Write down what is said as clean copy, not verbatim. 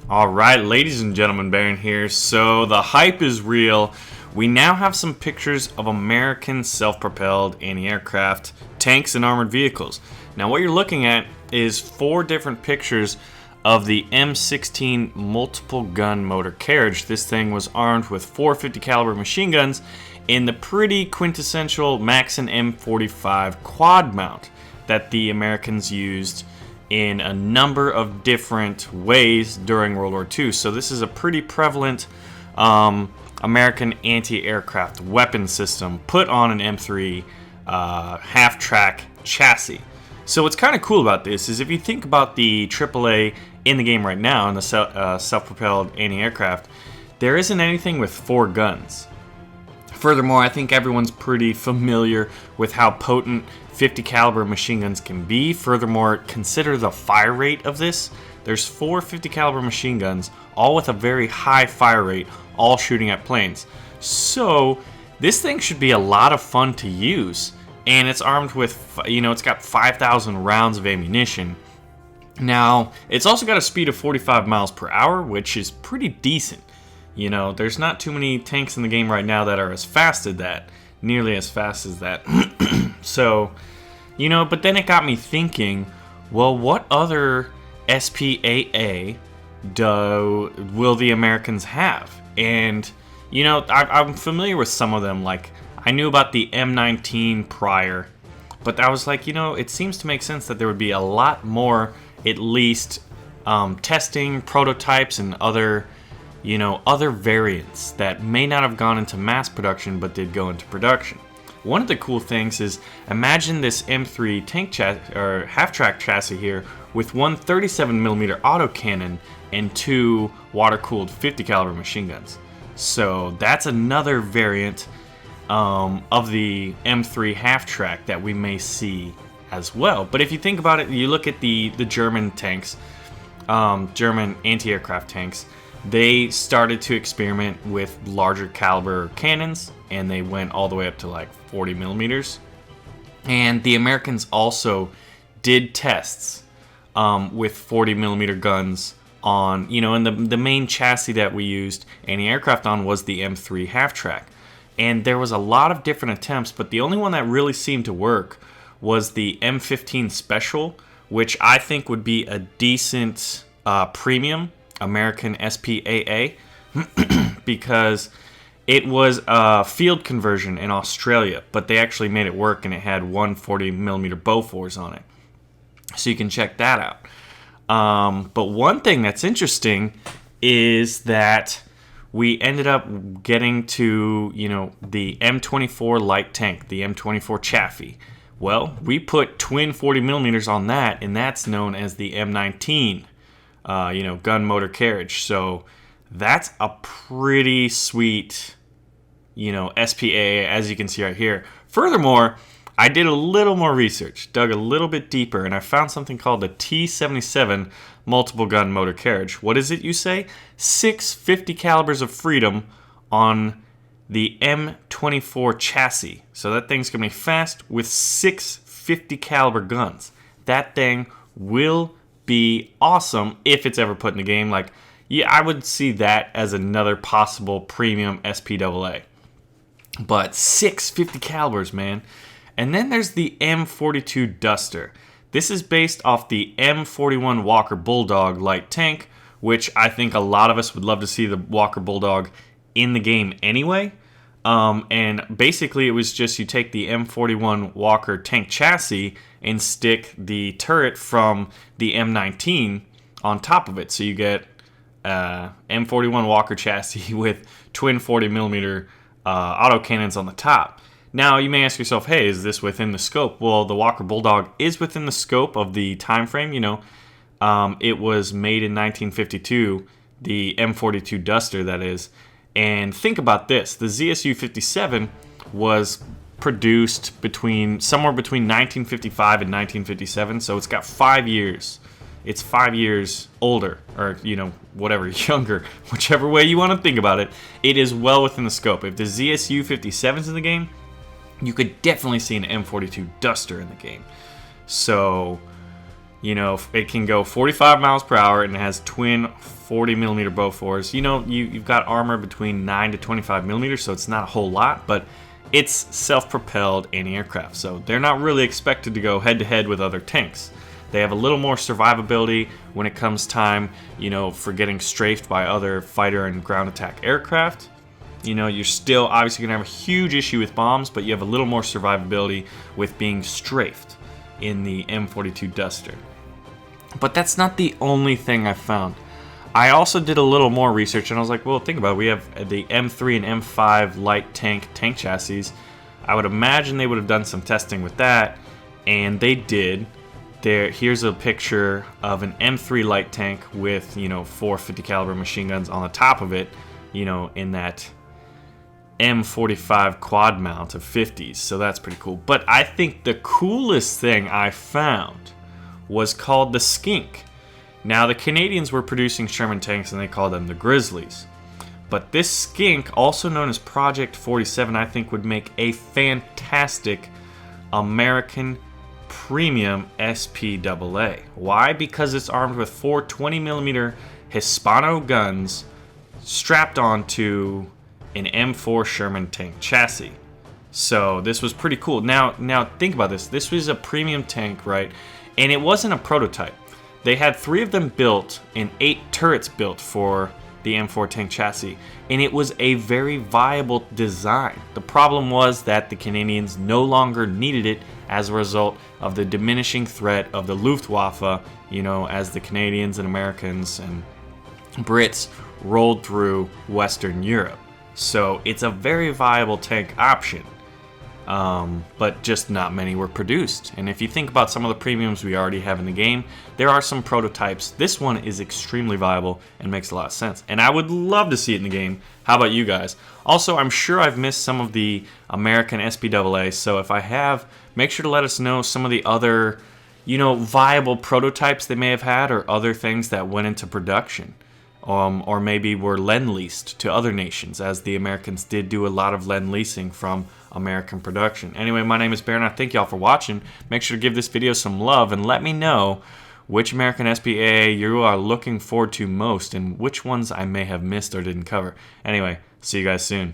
Alright, ladies and gentlemen, Baron here. So the hype is real. We now have some pictures of American self-propelled anti-aircraft tanks and armored vehicles. Now what you're looking at is 4 different pictures of the M16 multiple gun motor carriage. This thing was armed with 450 caliber machine guns in the pretty quintessential Maxim M45 quad mount that the Americans used in a number of different ways during World War II. So this is a pretty prevalent American anti-aircraft weapon system put on an M3 half-track chassis. So what's kind of cool about this is if you think about the AAA in the game right now, in the self-propelled anti-aircraft, there isn't anything with 4 guns. Furthermore, I think everyone's pretty familiar with how potent 50 caliber machine guns can be. Furthermore, consider the fire rate of this. There's 4 50 caliber machine guns, all with a very high fire rate, all shooting at planes. So this thing should be a lot of fun to use, and it's armed with, it's got 5,000 rounds of ammunition. Now, it's also got a speed of 45 miles per hour, which is pretty decent. There's not too many tanks in the game right now that are as fast as that, nearly as fast as that. So, but then it got me thinking, well, what other SPAA will the Americans have? And, I'm familiar with some of them. Like, I knew about the M19 prior, but I was like, it seems to make sense that there would be a lot more, at least, testing, prototypes, and other variants that may not have gone into mass production but did go into production. One of the cool things is, imagine this M3 tank or half-track chassis here with one 37mm autocannon and 2 water-cooled 50 caliber machine guns. So that's another variant of the M3 half-track that we may see as well. But if you think about it, you look at the German tanks, German anti-aircraft tanks. They started to experiment with larger caliber cannons, and they went all the way up to like 40 millimeters. And the Americans also did tests with 40 millimeter guns on, and the main chassis that we used anti-aircraft on was the M3 half-track. And there was a lot of different attempts, but the only one that really seemed to work was the M15 Special, which I think would be a decent premium American SPAA because it was a field conversion in Australia, but they actually made it work, and it had 140mm Bofors on it. So you can check that out. But one thing that's interesting is that we ended up getting to, the M24 light tank, the M24 Chaffee. Well, we put twin 40mm on that, and that's known as the M19 gun motor carriage. So that's a pretty sweet, SPAA, as you can see right here. Furthermore, I did a little more research, dug a little bit deeper, and I found something called the T77 multiple gun motor carriage. What is it, you say? 6 50 calibers of freedom on the M24 chassis. So that thing's gonna be fast with 6 50 caliber guns. That thing will be awesome if it's ever put in the game. Like, yeah, I would see that as another possible premium SPAA. But 6 50 calibers, man. And then there's the M42 Duster. This is based off the M41 Walker Bulldog light tank, which I think a lot of us would love to see the Walker Bulldog in the game anyway. And basically it was just you take the M41 Walker tank chassis and stick the turret from the M19 on top of it. So you get M41 Walker chassis with twin 40mm autocannons on the top. Now you may ask yourself, hey, is this within the scope? Well, the Walker Bulldog is within the scope of the time frame. It was made in 1952, the M42 Duster, that is. And think about this, the ZSU-57 was produced somewhere between 1955 and 1957, so it's got 5 years. It's 5 years older, or, whatever, younger, whichever way you want to think about it. It is well within the scope. If the ZSU-57's in the game, you could definitely see an M42 Duster in the game. So, You know, it can go 45 miles per hour and it has twin 40mm Bofors. You know, you've got armor between 9 to 25 millimeters, so it's not a whole lot, but it's self-propelled anti-aircraft, so they're not really expected to go head-to-head with other tanks. They have a little more survivability when it comes time, you know, for getting strafed by other fighter and ground attack aircraft. You know, you're still obviously going to have a huge issue with bombs, but you have a little more survivability with being strafed in the M42 Duster. But that's not the only thing I found. I also did a little more research, and I was like, well, think about it. We have the M3 and M5 light tank chassis. I would imagine they would have done some testing with that, and they did. Here's a picture of an M3 light tank with, you know, 450 caliber machine guns on the top of it, you know, in that M45 quad mount of 50s. So that's pretty cool. But I think the coolest thing I found was called the Skink. Now, the Canadians were producing Sherman tanks and they called them the Grizzlies. But this Skink, also known as Project 47, I think would make a fantastic American premium SPAA. Why? Because it's armed with 4 20mm Hispano guns strapped onto an M4 Sherman tank chassis. So this was pretty cool. Now think about this. This was a premium tank, right? And it wasn't a prototype. They had 3 of them built and 8 turrets built for the M4 tank chassis, and it was a very viable design. The problem was that the Canadians no longer needed it as a result of the diminishing threat of the Luftwaffe, you know, as the Canadians and Americans and Brits rolled through Western Europe. So it's a very viable tank option, but just not many were produced. And if you think about some of the premiums we already have in the game, there are some prototypes. This one is extremely viable and makes a lot of sense, and I would love to see it in the game. How about you guys? Also, I'm sure I've missed some of the American SPAA, so if I have, make sure to let us know some of the other, you know, viable prototypes they may have had, or other things that went into production. Or maybe were lend-leased to other nations, as the Americans did do a lot of lend-leasing from American production. Anyway, my name is Baron. I thank y'all for watching. Make sure to give this video some love and let me know which American SPAA you are looking forward to most and which ones I may have missed or didn't cover. Anyway, see you guys soon.